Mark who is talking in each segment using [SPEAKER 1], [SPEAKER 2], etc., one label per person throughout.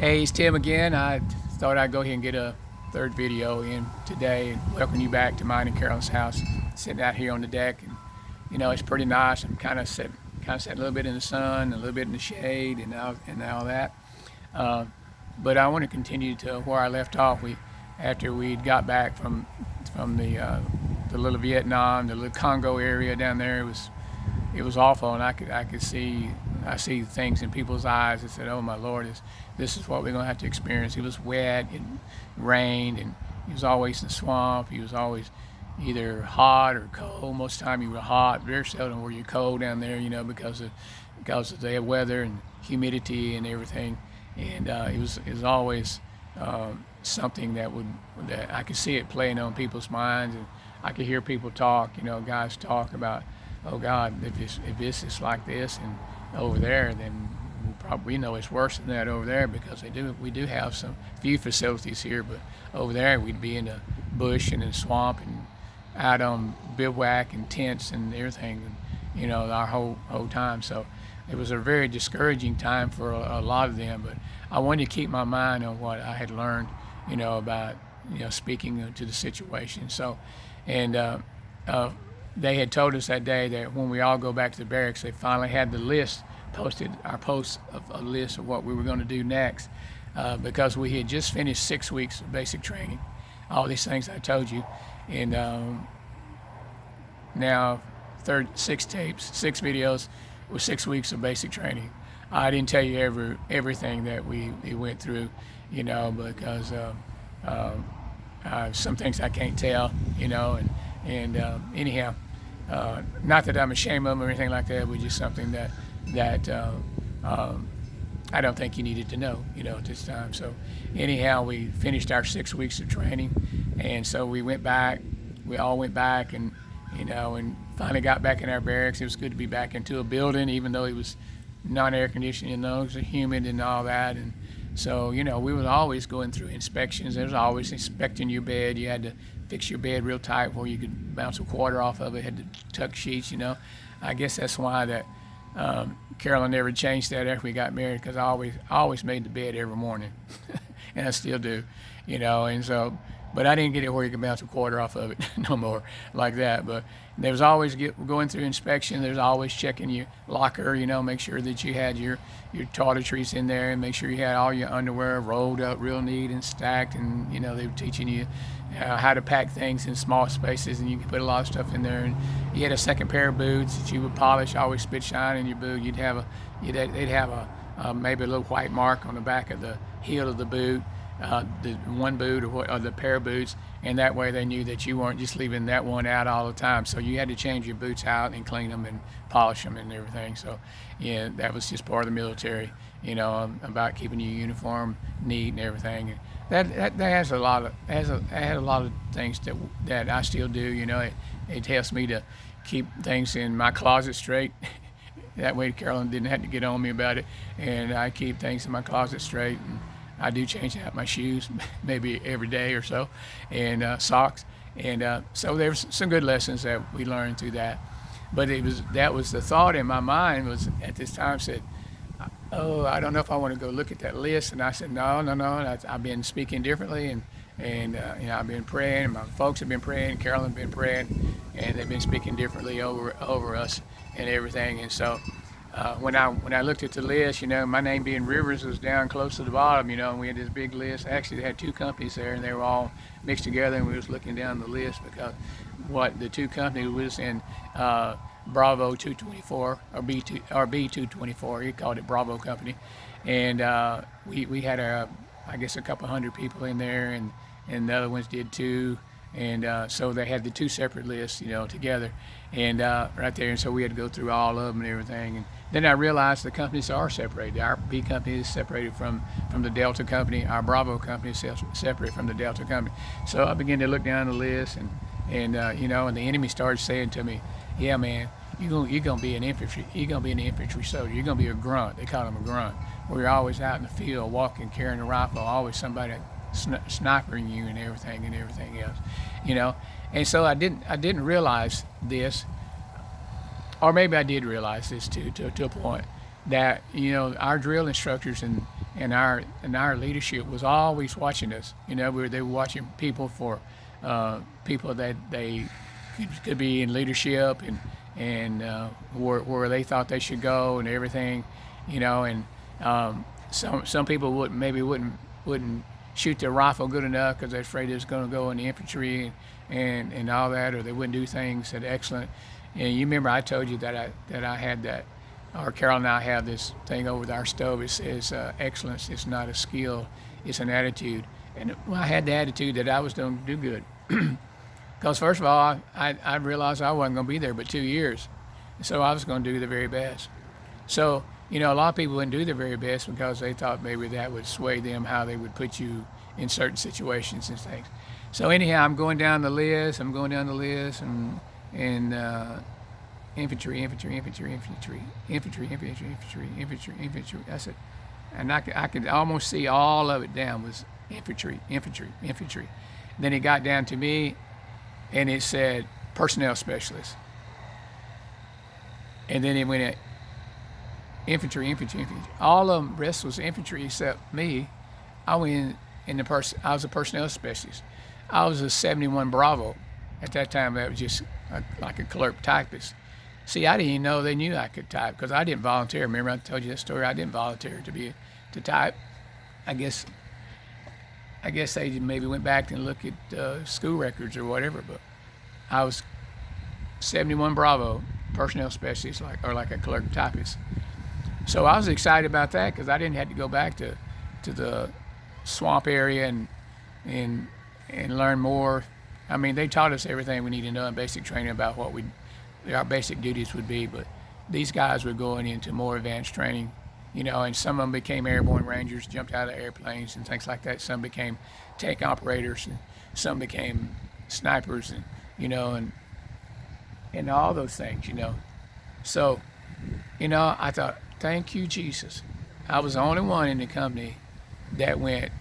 [SPEAKER 1] Hey, it's Tim again. I thought I'd go ahead and get a third video in today and welcome you back to mine and Carolyn's house. Sitting out here on the deck, and it's pretty nice. I'm kind of sitting a little bit in the sun, a little bit in the shade, and all that. Uh, but I want to continue to where I left off. After we got back from the little Vietnam, the little Congo area down there, it was awful, and I could see things in people's eyes that said, "Oh my Lord, this is what we're gonna have to experience." It was wet, it rained, and he was always in the swamp. He was always either hot or cold. Most of the time you were hot. Very seldom were you cold down there, because of the weather and humidity and everything. And it was always something that I could see it playing on people's minds, and I could hear people talk. Guys talk about, "Oh God, if this is like this and over there, then we know it's worse than that over there, because we do have some few facilities here, but over there we'd be in the bush and in the swamp and out on bivouac and tents and everything, our whole time." So it was a very discouraging time for a lot of them, but I wanted to keep my mind on what I had learned, about speaking to the situation. So, and they had told us that day that when we all go back to the barracks, they finally had the list posted, our post of a list of what we were going to do next, because we had just finished 6 weeks of basic training, all these things I told you, and now six tapes, six videos with 6 weeks of basic training. I didn't tell you everything that we went through, because some things I can't tell, anyhow, not that I'm ashamed of them or anything like that, but just something that I don't think you needed to know, at this time. So anyhow, we finished our 6 weeks of training, and so we all went back, and finally got back in our barracks. It was good to be back into a building, even though it was non-air conditioned, it was humid and all that. And so, we was always going through inspections. There was always inspecting your bed. You had to fix your bed real tight where you could bounce a quarter off of it, had to tuck sheets, I guess that's why that Carolyn never changed that after we got married, because I always made the bed every morning, and I still do, and so, but I didn't get it where you could bounce a quarter off of it no more like that. But there was always going through inspection. There's always checking your locker, make sure that you had your toiletries in there, and make sure you had all your underwear rolled up real neat and stacked. And they were teaching you how to pack things in small spaces, and you could put a lot of stuff in there. And you had a second pair of boots that you would polish, always spit shine in your boot. They'd have maybe a little white mark on the back of the heel of the boot, the one boot or the pair of boots, and that way they knew that you weren't just leaving that one out all the time. So you had to change your boots out and clean them and polish them and everything. So yeah, that was just part of the military, about keeping your uniform neat and everything. And that has a lot of things that I still do. It helps me to keep things in my closet straight. That way Carolyn didn't have to get on me about it, and I keep things in my closet straight. And I do change out my shoes maybe every day or so, and socks. And so there's some good lessons that we learned through that. But that was the thought in my mind, was at this time, said, "Oh, I don't know if I want to go look at that list." And I said, no. I've been speaking differently, and I've been praying, and my folks have been praying, Carolyn been praying, and they've been speaking differently over us and everything. And so when I looked at the list, my name being Rivers was down close to the bottom, and we had this big list. Actually, they had two companies there, and they were all mixed together, and we was looking down the list because what the two companies was in, Bravo 224 or B224. He called it Bravo Company, and we had I guess a couple hundred people in there, and the other ones did too. And so they had the two separate lists, together, and right there. And so we had to go through all of them and everything. And then I realized the companies are separated. Our B company is separated from the Delta company. Our Bravo company is separate from the Delta company. So I began to look down the list, and and the enemy started saying to me, "Yeah, man, you're gonna be an infantry. You're gonna be an infantry soldier. You're gonna be a grunt." They call him a grunt. We're always out in the field, walking, carrying a rifle. Always somebody snipering you and everything else. And so I didn't realize this, or maybe I did realize this to a point, that our drill instructors and our leadership was always watching us. They were watching people for people that they could be in leadership and where they thought they should go and everything, and some people wouldn't shoot their rifle good enough because they're afraid it's going to go in the infantry and all that, or they wouldn't do things that excellent. And you remember I told you that I had that, or Carol and I have this thing over our stove. It says excellence is not a skill, it's an attitude. And I had the attitude that I was going to do good. Because first of all, I realized I wasn't going to be there but 2 years. So I was going to do the very best. So, a lot of people wouldn't do their very best because they thought maybe that would sway them how they would put you in certain situations and things. So anyhow, I'm going down the list and infantry. I said, and I could almost see all of it down was infantry. Then it got down to me, and it said personnel specialist. And then it went at infantry. All of them, rest was infantry except me. I went I was a personnel specialist. I was a 71 Bravo. At that time, that was just like a clerk typist. See, I didn't even know they knew I could type because I didn't volunteer. Remember I told you that story? I didn't volunteer to type. I guess they maybe went back and looked at school records or whatever, but I was 71 Bravo, personnel specialist, like a clerk typist. So I was excited about that because I didn't have to go back to the swamp area and learn more. I mean, they taught us everything we need to know in basic training about what our basic duties would be, but these guys were going into more advanced training, and some of them became airborne rangers, jumped out of airplanes and things like that. Some became tank operators, and some became snipers, and all those things, So, I thought, thank you, Jesus. I was the only one in the company that went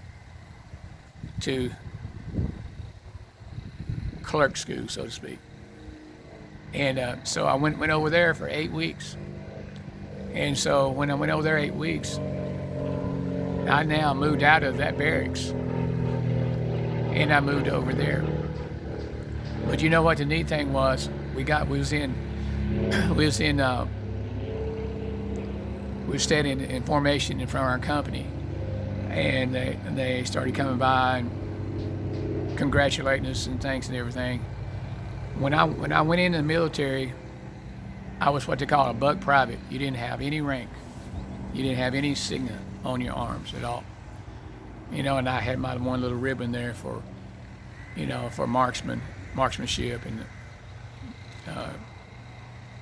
[SPEAKER 1] to clerk school, so to speak. And so I went over there for 8 weeks. And so when I went over there 8 weeks, I now moved out of that barracks and I moved over there. But you know what the neat thing was? We were standing in formation in front of our company, and they started coming by and congratulating us and thanks and everything. When I went into the military, I was what they call a buck private. You didn't have any rank. You didn't have any signet on your arms at all. And I had my one little ribbon there for marksmanship and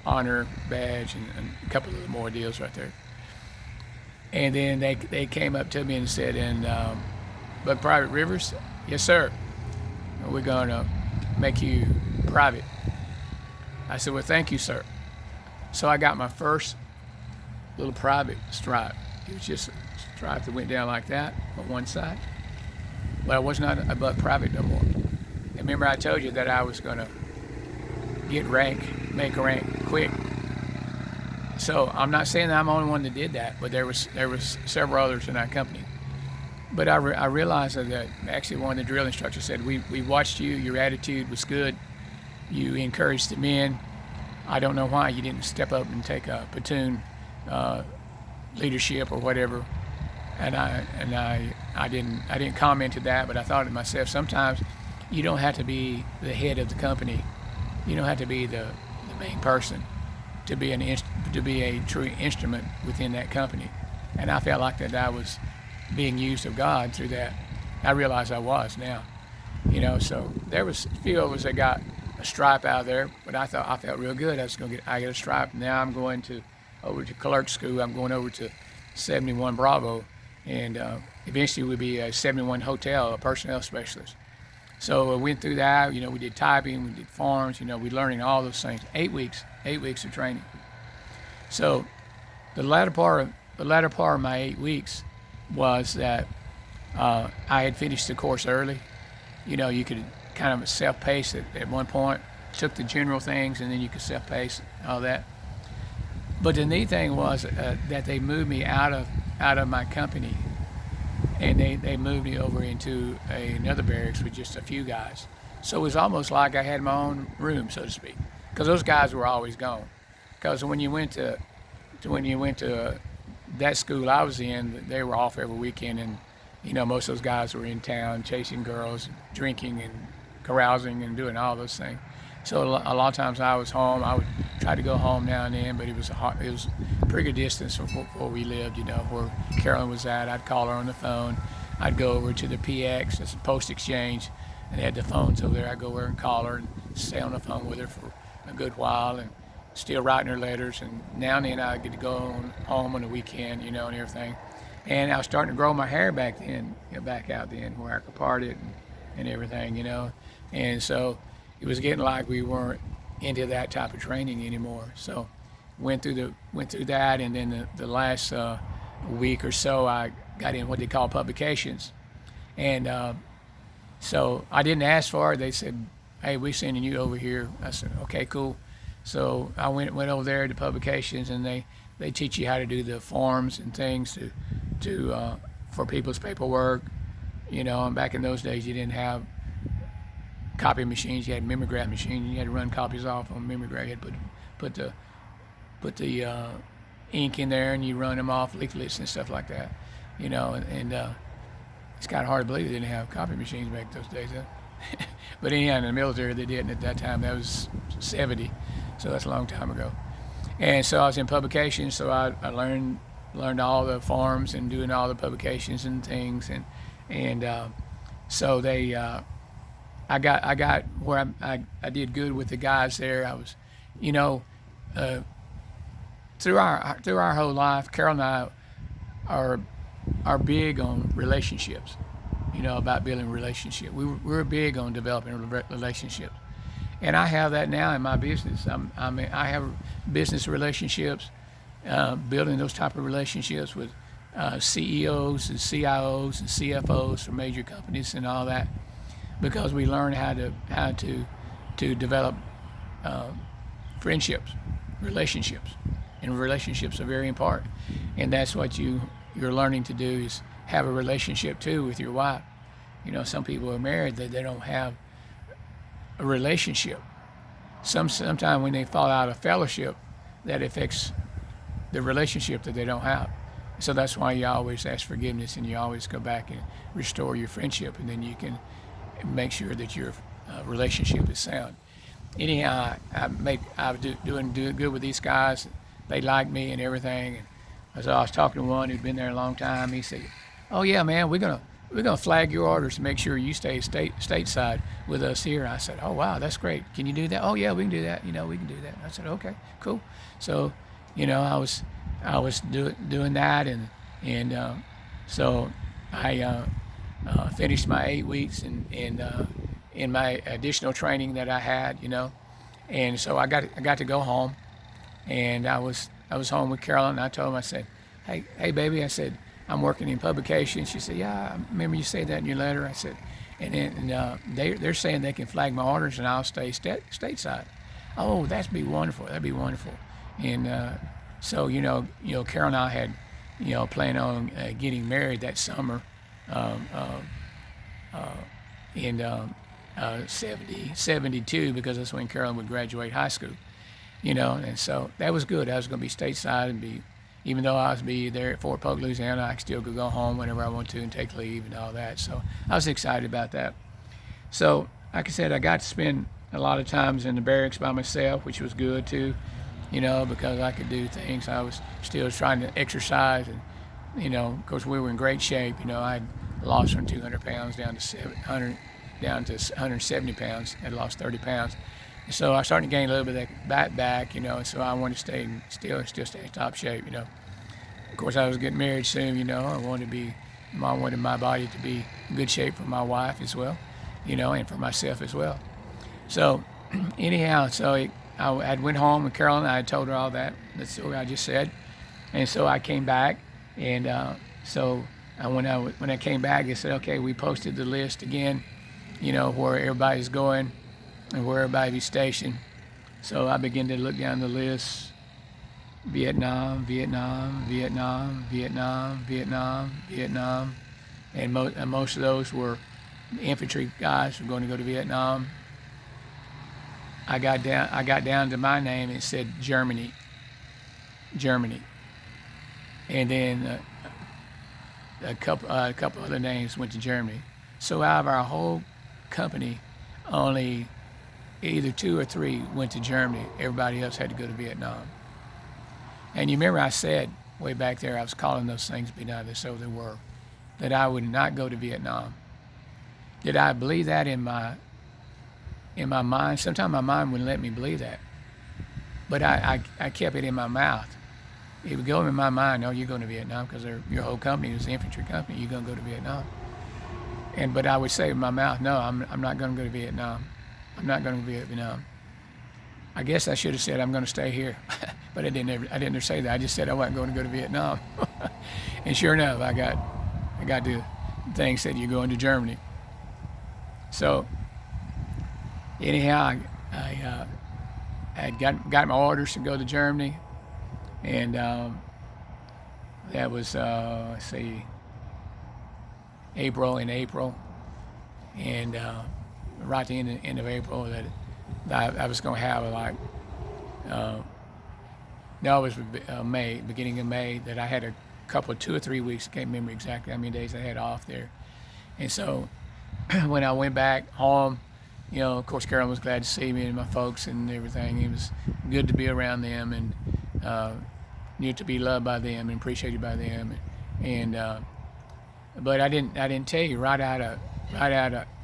[SPEAKER 1] honor badge and a couple of more deals right there. And then they came up to me and said, Buck Private Rivers, yes sir, we're going to make you private. I said, well, thank you, sir. So I got my first little private stripe. It was just a stripe that went down like that on one side. But I was not a buck private no more. And remember I told you that I was going to get rank, make a rank quick. So I'm not saying that I'm the only one that did that, but there was several others in our company. But I realized that actually one of the drill instructors said, we watched you, your attitude was good, you encouraged the men. I don't know why you didn't step up and take a platoon leadership or whatever. And I didn't comment to that, but I thought to myself, sometimes you don't have to be the head of the company. You don't have to be the main person to be a true instrument within that company. And I felt like that I was being used of God through that. I realize I was now. So there was a few of us that got a stripe out of there, but I felt real good. I get a stripe. Now I'm going over to clerk school. I'm going over to 71 Bravo, and eventually we'll be a 71 Hotel, a personnel specialist. So I went through that. We did typing, we did forms. We learning all those things. 8 weeks of training. So the latter part of my 8 weeks was that I had finished the course early. You could kind of self-pace it at one point. Took the general things, and then you could self-pace all that. But the neat thing was that they moved me out of my company and they moved me over into another barracks with just a few guys. So it was almost like I had my own room, so to speak, because those guys were always gone. Because when you went to that school I was in, they were off every weekend, and most of those guys were in town chasing girls, drinking and carousing and doing all those things. So a lot of times I was home. I would try to go home now and then, but it was a pretty good distance from where we lived. Where Carolyn was at. I'd call her on the phone. I'd go over to the PX, that's the Post Exchange, and they had the phones over there. I'd go over and call her and stay on the phone with her for a good while, and still writing her letters. And now and then I'd get to go home on the weekend, and everything. And I was starting to grow my hair back then, back out then, where I could part it and everything, And so it was getting like we weren't into that type of training anymore. So went through that, and then the last week or so I got in what they call publications. And so I didn't ask for it. They said, "Hey, we're sending you over here." I said, "Okay, cool." So I went over there to publications, and they teach you how to do the forms and things to for people's paperwork, and back in those days you didn't have copy machines. You had mimeograph machines, and you had to run copies off on mimeograph. You had to put the ink in there, and you run them off leaflets and stuff like that, and it's kind of hard to believe they didn't have copy machines back those days, huh? But anyhow, in the military they didn't at that time. That was 70, so that's a long time ago. And so I was in publications, so I learned all the forms and doing all the publications and things, and so they I got where I did good with the guys there. I was, through our whole life, Carol and I are big on relationships, about building relationships. We're big on developing relationships, and I have that now in my business. I have business relationships, building those type of relationships with CEOs and CIOs and CFOs for major companies and all that, because we learn how to develop friendships, relationships, and relationships are very important. And that's what you're learning to do, is have a relationship too with your wife. Some people are married that they don't have a relationship. Sometimes when they fall out of fellowship, that affects the relationship that they don't have. So that's why you always ask forgiveness, and you always go back and restore your friendship, and then you can make sure that your relationship is sound. Anyhow, I was doing good with these guys. They liked me and everything. And so I was talking to one who'd been there a long time. He said, "Oh yeah, man, we're gonna flag your orders to make sure you stay stateside with us here." I said, "Oh wow, that's great. Can you do that?" "Oh yeah, we can do that. We can do that." I said, "Okay, cool." So, I was doing that, and so I finished my 8 weeks in my additional training that I had, and so I got to go home, and I was home with Carolyn. And I told him, I said, hey baby, I said, "I'm working in publications." She said, "Yeah, I remember you said that in your letter." I said, they're saying they can flag my orders and I'll stay stateside. "Oh, that'd be wonderful. That'd be wonderful." And so Carol and I had planned on getting married that summer in 72, because that's when Carolyn would graduate high school. And so that was good. I was going to be stateside and even though I was be there at Fort Polk, Louisiana, I still could go home whenever I want to and take leave and all that. So I was excited about that. So, like I said, I got to spend a lot of times in the barracks by myself, which was good too, because I could do things. I was still trying to exercise, and, of course we were in great shape. I'd lost from 200 pounds down to 170 pounds. I'd lost 30 pounds. So I started to gain a little bit of that back, so I wanted to still stay in top shape, Of course, I was getting married soon, I wanted my body to be in good shape for my wife as well, and for myself as well. So anyhow, I went home with Carolyn. I had told her all that. That's what I just said. And so I came back, and when I came back, they said, "Okay, we posted the list again, where everybody's going and where everybody be stationed." So I began to look down the list: Vietnam, Vietnam, Vietnam, Vietnam, Vietnam, Vietnam, and most of those were infantry guys who were going to go to Vietnam. I got down to my name and it said Germany, Germany, and then a couple other names went to Germany. So out of our whole company, only either 2 or 3 went to Germany. Everybody else had to go to Vietnam. And you remember I said way back there, I was calling those things be not as though they were, that I would not go to Vietnam. Did I believe that in my mind? Sometimes my mind wouldn't let me believe that. But I kept it in my mouth. It would go in my mind, oh, you're going to Vietnam because your whole company is an infantry company. You're going to go to Vietnam. But I would say in my mouth, no, I'm not going to go to Vietnam. I'm not going to Vietnam. I guess I should have said I'm going to stay here, but I didn't ever say that. I just said I wasn't going to go to Vietnam. And sure enough, I got the thing said you're going to Germany. So anyhow, I had got my orders to go to Germany, and that was let's see, April, and right at the end of April that I was going to have no, it was May, beginning of May, that I had a couple of 2 or 3 weeks. I can't remember exactly how many days I had off there. And so when I went back home, of course, Carolyn was glad to see me and my folks and everything. It was good to be around them and knew to be loved by them and appreciated by them. And but I didn't tell you right out of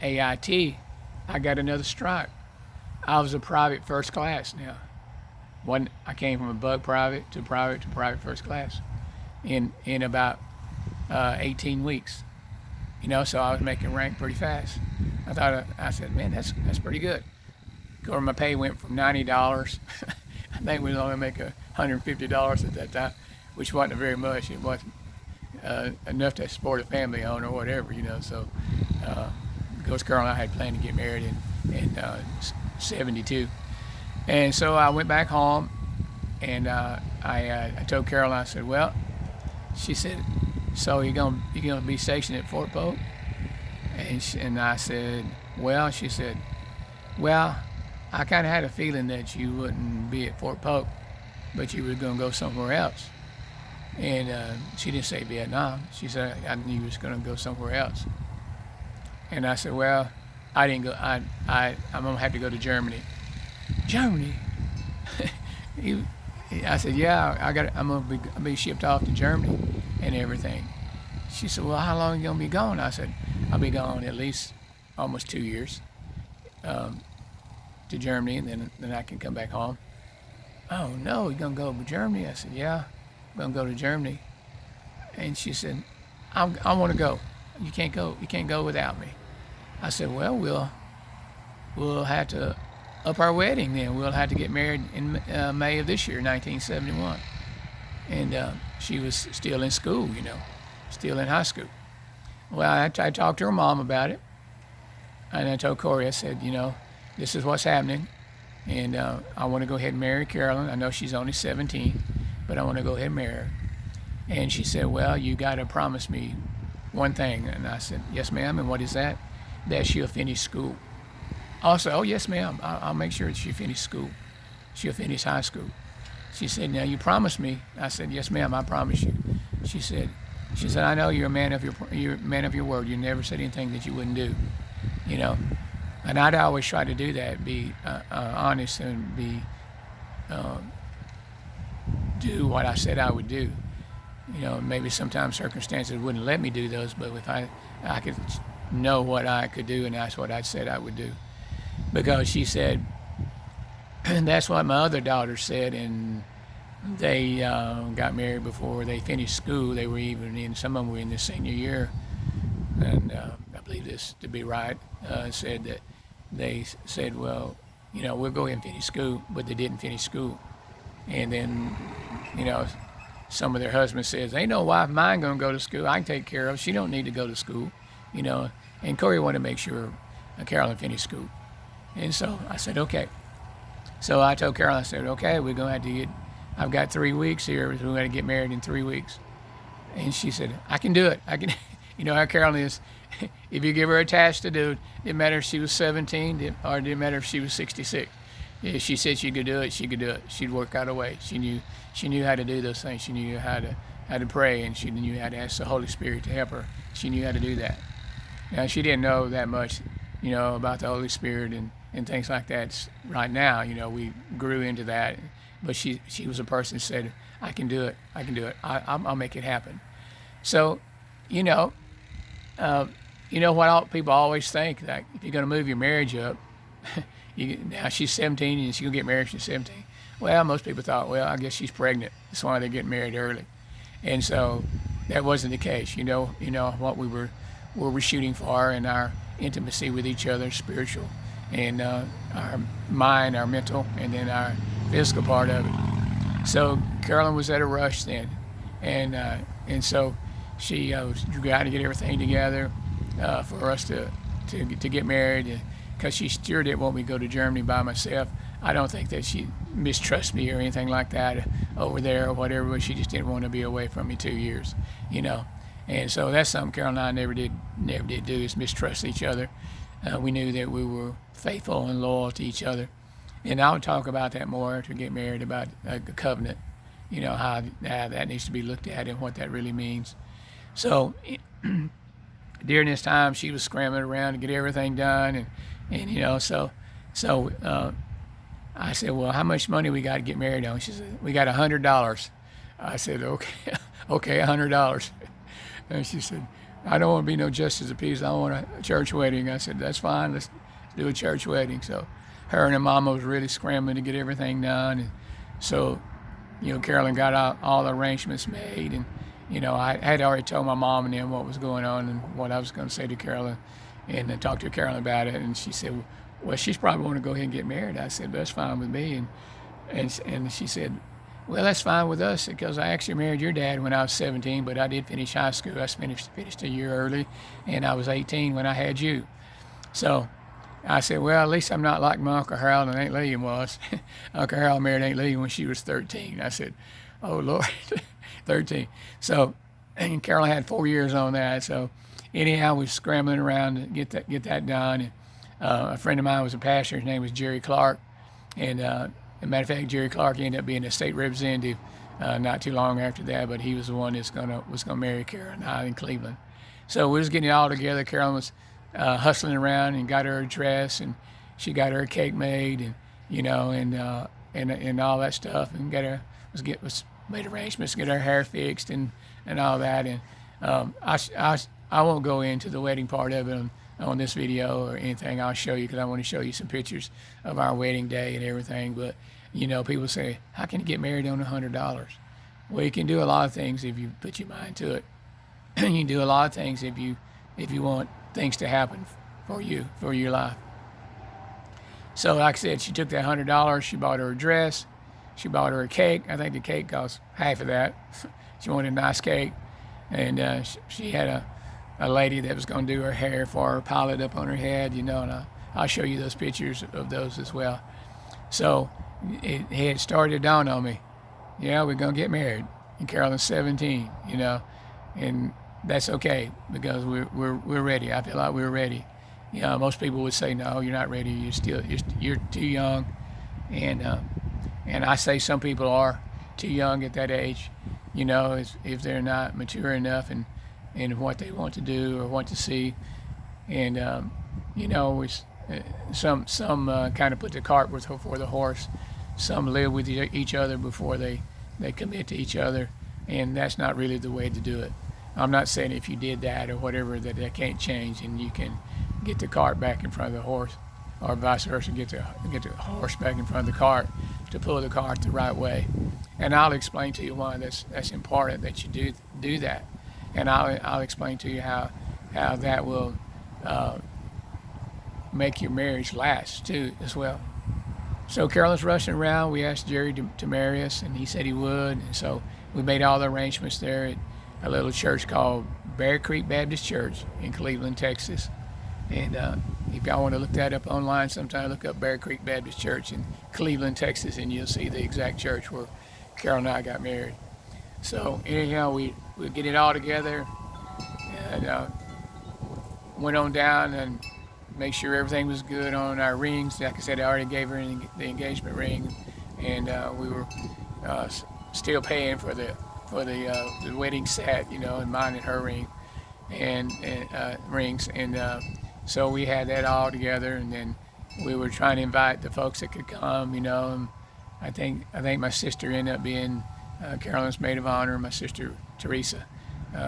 [SPEAKER 1] AIT, I got another strike. I was a private first class now. I came from a bug private to private first class in about 18 weeks. So I was making rank pretty fast. I said, man, that's pretty good. Of course, my pay went from $90. I think we was only making $150 at that time, which wasn't very much. It wasn't enough to support a family on or whatever, So, of course, Carol and I had planned to get married in 72. And so I went back home, and I told Caroline, I said, well, she said, so you're gonna be stationed at Fort Polk? And I said, well, she said, well, I kind of had a feeling that you wouldn't be at Fort Polk, but you were gonna go somewhere else. And she didn't say Vietnam. She said, I knew you was gonna go somewhere else. And I said, well, I didn't go. I'm gonna have to go to Germany. Germany? I said, yeah, I'm gonna be shipped off to Germany and everything. She said, well, how long are you gonna be gone? I said, I'll be gone at least almost 2 years to Germany, and then I can come back home. Oh no, you're gonna go to Germany? I said, yeah, I'm gonna go to Germany. And she said, I want to go. You can't go without me. I said, well, we'll have to up our wedding then. We'll have to get married in May of this year, 1971. And she was still in school, still in high school. Well, I talked to her mom about it, and I told Corey, I said, this is what's happening, and I want to go ahead and marry Carolyn. I know she's only 17, but I want to go ahead and marry her. And she said, well, you got to promise me one thing. And I said, yes, ma'am. And what is that? That she'll finish school. Also, oh, yes, ma'am. I'll make sure that she finishes school. She'll finish high school. She said, now you promise me. I said, yes, ma'am, I promise you. She said, I know you're a man of your word. You never said anything that you wouldn't do, And I'd always try to do that, be honest and do what I said I would do. Maybe sometimes circumstances wouldn't let me do those, but if I could know what I could do, and that's what I said I would do. Because she said, and that's what my other daughter said, and they got married before they finished school. They were some of them were in their senior year, and I believe this to be right, said that they said, well, we'll go ahead and finish school, but they didn't finish school. And then, some of their husbands says, ain't no wife of mine gonna go to school. I can take care of her. She don't need to go to school, And Corey wanted to make sure Carolyn finished school. And so I said, okay. So I told Carolyn, I said, okay, we're gonna have to I've got 3 weeks here, so we're gonna get married in 3 weeks. And she said, I can do it. You know how Carolyn is. If you give her a task to do, it didn't matter if she was 17 or it didn't matter if she was 66. If she said she could do it, she could do it. She'd work out a way. She knew how to do those things. She knew how to pray, and she knew how to ask the Holy Spirit to help her. She knew how to do that. Now, she didn't know that much, about the Holy Spirit and things like that. Right now, we grew into that. But she was a person who said, I can do it. I can do it. I'll make it happen. So, what people always think, that if you're going to move your marriage up, now she's 17 and she's going to get married when she's 17. Well, most people thought, well, I guess she's pregnant. That's why they're getting married early. And so that wasn't the case. What we were shooting for in our intimacy with each other, spiritual, and our mind, our mental, and then our physical part of it. So Carolyn was at a rush then. And so she got to get everything together for us to get married, because she sure didn't want me to go to Germany by myself. I don't think that she mistrusts me or anything like that over there or whatever, but she just didn't want to be away from me 2 years, And so that's something Carol and I never did do, is mistrust each other. We knew that we were faithful and loyal to each other. And I'll talk about that more to get married, about a covenant, how that needs to be looked at and what that really means. So during this time, she was scrambling around to get everything done, and so I said, well, how much money we got to get married on? She said, we got $100. I said, okay, $100. And she said, I don't want to be no justice of peace. I want a church wedding. I said, that's fine. Let's do a church wedding. So her and her mama was really scrambling to get everything done. And so, Carolyn got all the arrangements made. And, I had already told my mom and them what was going on and what I was going to say to Carolyn, and then talk to Carolyn about it. And she said, well, she's probably want to go ahead and get married. I said, that's fine with me. And she said, well, that's fine with us, because I actually married your dad when I was 17, but I did finish high school. I finished a year early, and I was 18 when I had you. So I said, well, at least I'm not like my Uncle Harold and Aunt Lillian was. Uncle Harold married Aunt Lillian when she was 13. I said, oh, Lord, 13. So, and Carolyn had 4 years on that. So anyhow, we were scrambling around to get that done. And a friend of mine was a pastor. His name was Jerry Clark. And as a matter of fact, Jerry Clark ended up being a state representative not too long after that, but he was the one was gonna marry Carolyn and I in Cleveland. So we was getting it all together. Carolyn was hustling around and got her a dress, and she got her a cake made, and and all that stuff, and made arrangements to get her hair fixed and all that. And I won't go into the wedding part of it on this video or anything. I'll show you, because I want to show you some pictures of our wedding day and everything. But people say, how can you get married on $100? Well, you can do a lot of things if you put your mind to it. You can do a lot of things if you want things to happen for you, for your life. So like I said, she took that $100, she bought her a dress, she bought her a cake. I think the cake cost half of that. She wanted a nice cake. And she had a lady that was going to do her hair for her, pile it up on her head, and I'll show you those pictures of those as well. So it had started to dawn on me, we're going to get married. And Carolyn's 17, and that's okay, because we're ready. I feel like we're ready. Most people would say, no, you're not ready. You're too young. And I say some people are too young at that age, if they're not mature enough and what they want to do or want to see. And some kind of put the cart before the horse. Some live with each other before they commit to each other, and that's not really the way to do it. I'm not saying if you did that or whatever that can't change and you can get the cart back in front of the horse, or vice versa, get the horse back in front of the cart to pull the cart the right way. And I'll explain to you why that's important that you do that. And I'll explain to you how that will make your marriage last too as well. So Carolyn's rushing around. We asked Jerry to marry us, and he said he would. And so we made all the arrangements there at a little church called Bear Creek Baptist Church in Cleveland, Texas. And if y'all want to look that up online sometime, look up Bear Creek Baptist Church in Cleveland, Texas, and you'll see the exact church where Carol and I got married. So anyhow, we get it all together. and went on down and make sure everything was good on our rings. Like I said, I already gave her the engagement ring, and we were still paying for the wedding set, and mine and her ring and rings, and so we had that all together, and then we were trying to invite the folks that could come, and I think my sister ended up being Carolyn's maid of honor. My sister Teresa,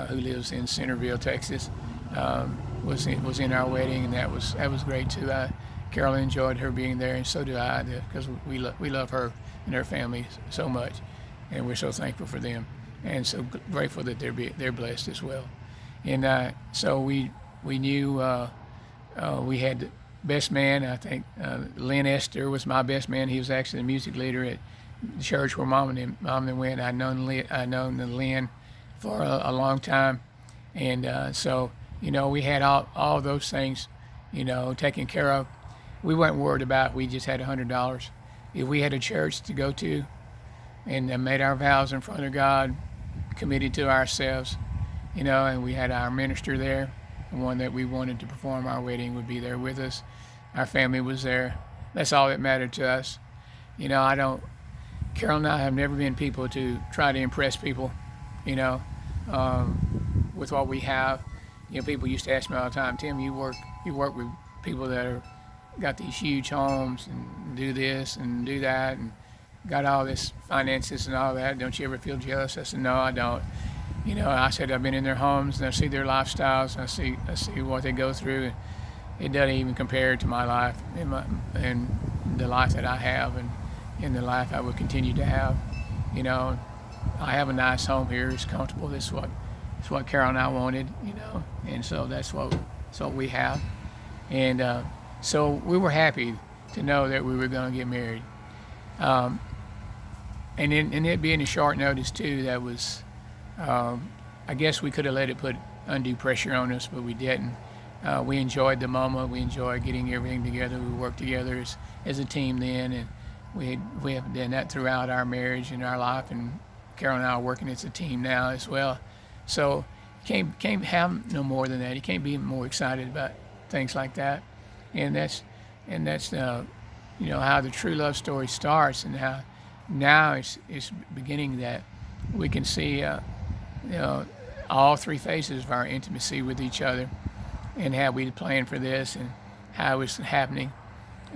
[SPEAKER 1] who lives in Centerville, Texas, was in our wedding, and that was great too. Carolyn enjoyed her being there, and so do I, because we love her and her family so much, and we're so thankful for them, and so grateful that they're blessed as well. And so we knew we had the best man. I think Lynn Esther was my best man. He was actually the music leader at the church where Mom and them went. I'd known Lynn for a long time, and so we had all those things taken care of. We weren't worried about. We just had $100. If we had a church to go to, and made our vows in front of God, committed to ourselves, and we had our minister there, the one that we wanted to perform our wedding would be there with us. Our family was there. That's all that mattered to us. Carol and I have never been people to try to impress people, with what we have. People used to ask me all the time, Tim, you work with people that are got these huge homes and do this and do that and got all this finances and all that. Don't you ever feel jealous? I said, no, I don't. I said, I've been in their homes and I see their lifestyles and I see what they go through. It doesn't even compare to my life and the life that I have and the life I will continue to have. I have a nice home here. It's comfortable. It's what Carol and I wanted, and so that's what we have. And so we were happy to know that we were going to get married. And it being a short notice too, that was, I guess we could have let it put undue pressure on us, but we didn't. We enjoyed the moment. We enjoyed getting everything together. We worked together as a team then, and we have done that throughout our marriage and our life. And Carol and I are working as a team now as well. So you can't have no more than that. You can't be more excited about things like that. And that's how the true love story starts, and how now it's beginning that we can see all three phases of our intimacy with each other, and how we planned for this and how it's happening.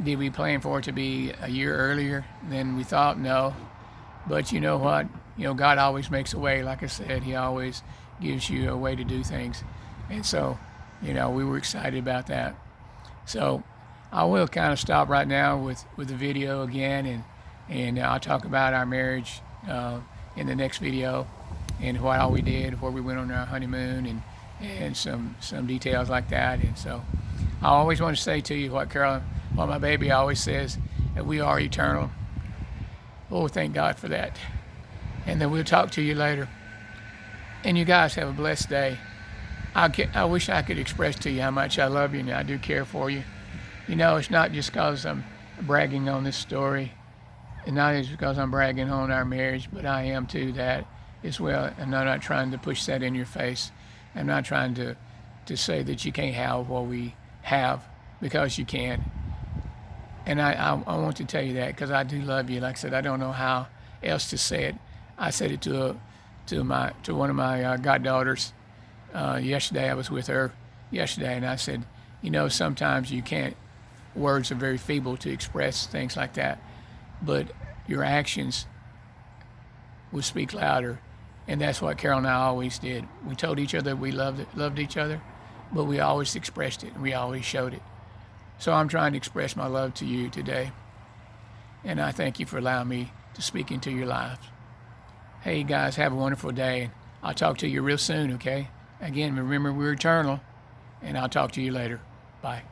[SPEAKER 1] Did we plan for it to be a year earlier than we thought? No. But you know what? God always makes a way. Like I said, He always gives you a way to do things. And so, we were excited about that. So I will kind of stop right now with the video again, and I'll talk about our marriage in the next video, and what all we did, where we went on our honeymoon, and some details like that. And so I always want to say to you what my baby always says, that we are eternal. Oh, thank God for that. And then we'll talk to you later. And you guys have a blessed day. I wish I could express to you how much I love you and I do care for you. It's not just because I'm bragging on this story, and not just because I'm bragging on our marriage, but I am too that as well. And I'm not trying to push that in your face. I'm not trying to say that you can't have what we have, because you can. And I want to tell you that because I do love you. Like I said, I don't know how else to say it. I said it to one of my goddaughters yesterday. I was with her yesterday, and I said, sometimes you can't. Words are very feeble to express things like that, but your actions will speak louder, and that's what Carol and I always did. We told each other we loved each other, but we always expressed it, and we always showed it. So I'm trying to express my love to you today, and I thank you for allowing me to speak into your lives. Hey guys, have a wonderful day. I'll talk to you real soon, okay? Again, remember we're eternal, and I'll talk to you later. Bye.